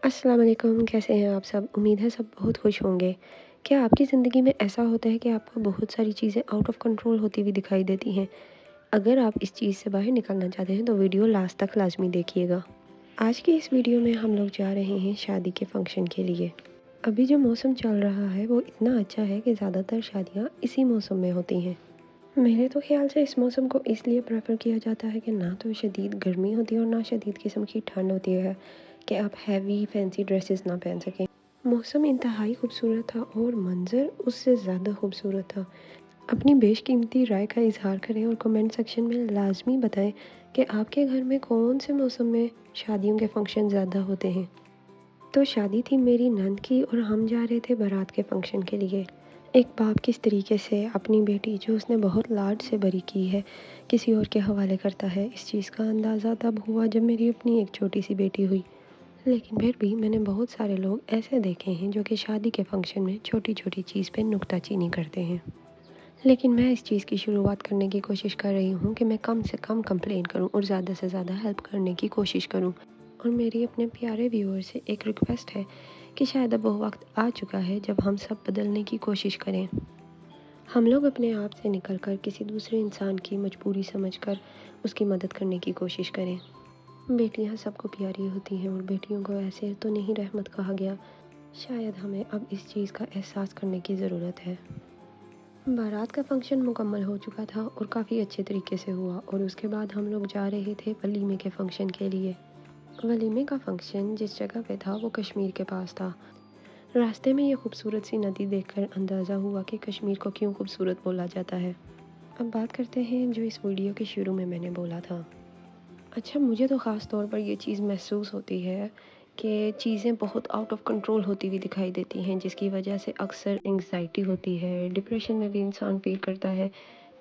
अस्सलाम वालेकुम, कैसे हैं आप सब? उम्मीद है सब बहुत खुश होंगे। क्या आपकी ज़िंदगी में ऐसा होता है कि आपको बहुत सारी चीज़ें आउट ऑफ कंट्रोल होती हुई दिखाई देती हैं? अगर आप इस चीज़ से बाहर निकलना चाहते हैं तो वीडियो लास्ट तक लाज़मी देखिएगा। आज की इस वीडियो में हम लोग जा रहे हैं शादी के फंक्शन के लिए। अभी जो मौसम चल रहा है वो इतना अच्छा है कि ज़्यादातर शादियाँ इसी मौसम में होती हैं। मेरे तो ख़्याल से इस मौसम को इसलिए प्रेफ़र किया जाता है कि ना तो शदीद गर्मी होती है और ना शदीद किस्म की ठंड होती है कि आप हैवी फैंसी ड्रेसेस ना पहन सकें। मौसम इंतहाई खूबसूरत था और मंज़र उससे ज़्यादा खूबसूरत था। अपनी बेशकीमती राय का इज़हार करें और कमेंट सेक्शन में लाज़मी बताएं कि आपके घर में कौन से मौसम में शादियों के फंक्शन ज़्यादा होते हैं। तो शादी थी मेरी नंद की और हम जा रहे थे बारात के फंक्शन के लिए। एक बाप किस तरीके से अपनी बेटी जो उसने बहुत लाड से बरी की है किसी और के हवाले करता है, इस चीज़ का अंदाज़ा तब हुआ जब मेरी अपनी एक छोटी सी बेटी हुई। लेकिन फिर भी मैंने बहुत सारे लोग ऐसे देखे हैं जो कि शादी के फंक्शन में छोटी छोटी चीज़ पे नुक्ताचीनी करते हैं। लेकिन मैं इस चीज़ की शुरुआत करने की कोशिश कर रही हूँ कि मैं कम से कम कंप्लेन करूँ और ज़्यादा से ज़्यादा हेल्प करने की कोशिश करूँ। और मेरी अपने प्यारे व्यूअर से एक रिक्वेस्ट है कि शायद अब वो वक्त आ चुका है जब हम सब बदलने की कोशिश करें। हम लोग अपने आप से निकल कर किसी दूसरे इंसान की मजबूरी समझकर उसकी मदद करने की कोशिश करें। बेटियां सबको प्यारी होती हैं और बेटियों को ऐसे तो नहीं रहमत कहा गया। शायद हमें अब इस चीज़ का एहसास करने की ज़रूरत है। बारात का फंक्शन मुकम्मल हो चुका था और काफ़ी अच्छे तरीके से हुआ और उसके बाद हम लोग जा रहे थे वलीमे के फंक्शन के लिए। वलीमे का फंक्शन जिस जगह पे था वो कश्मीर के पास था। रास्ते में ये खूबसूरत सी नदी देखकर अंदाज़ा हुआ कि कश्मीर को क्यों खूबसूरत बोला जाता है। अब बात करते हैं जो इस वीडियो के शुरू में मैंने बोला था। अच्छा, मुझे तो ख़ास तौर पर ये चीज़ महसूस होती है कि चीज़ें बहुत आउट ऑफ कंट्रोल होती हुई दिखाई देती हैं, जिसकी वजह से अक्सर एंग्जाइटी होती है, डिप्रेशन में भी इंसान फ़ील करता है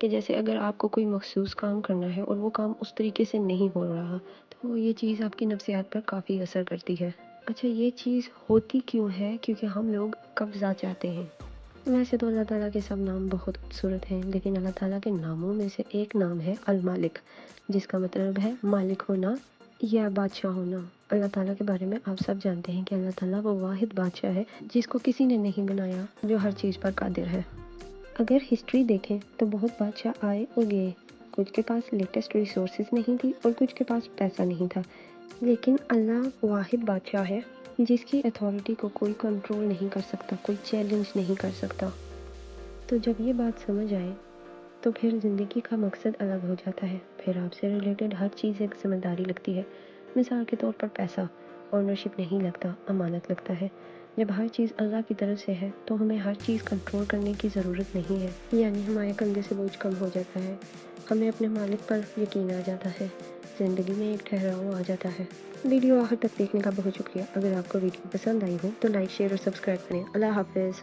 कि जैसे अगर आपको कोई मखसूस काम करना है और वो काम उस तरीके से नहीं हो रहा, तो ये चीज़ आपकी नफ्सियात पर काफ़ी असर करती है। अच्छा, ये चीज़ होती क्यों है? क्योंकि हम लोग कब्ज़ा चाहते हैं। वैसे तो अल्लाह ताला के सब नाम बहुत खूबसूरत हैं, लेकिन अल्लाह ताला के नामों में से एक नाम है अल मालिक, जिसका मतलब है मालिक होना या बादशाह होना। अल्लाह ताला के बारे में आप सब जानते हैं कि अल्लाह ताला वो वाहिद बादशाह है जिसको किसी ने नहीं बनाया, जो हर चीज़ पर कादिर है। अगर हिस्ट्री देखें तो बहुत बादशाह आए और गए, कुछ के पास लेटेस्ट रिसोर्सेज नहीं थी और कुछ के पास पैसा नहीं था, लेकिन अल्लाह वाहिद बादशाह है जिसकी अथॉरिटी को कोई कंट्रोल नहीं कर सकता, कोई चैलेंज नहीं कर सकता। तो जब ये बात समझ आए तो फिर ज़िंदगी का मकसद अलग हो जाता है। फिर आपसे रिलेटेड हर चीज़ एक ज़िम्मेदारी लगती है। मिसाल के तौर पर पैसा ओनरशिप नहीं लगता, अमानत लगता है। जब हर चीज़ अल्लाह की तरफ से है तो हमें हर चीज़ कंट्रोल करने की ज़रूरत नहीं है, यानी हमारे कंधे से बोझ कम हो जाता है। हमें अपने मालिक पर यकीन आ जाता है, ज़िंदगी में एक ठहराव आ जाता है। वीडियो आखिर तक देखने का बहुत शुक्रिया। अगर आपको वीडियो पसंद आई हो तो लाइक, शेयर और सब्सक्राइब करें। अल्लाह हाफ़िज़।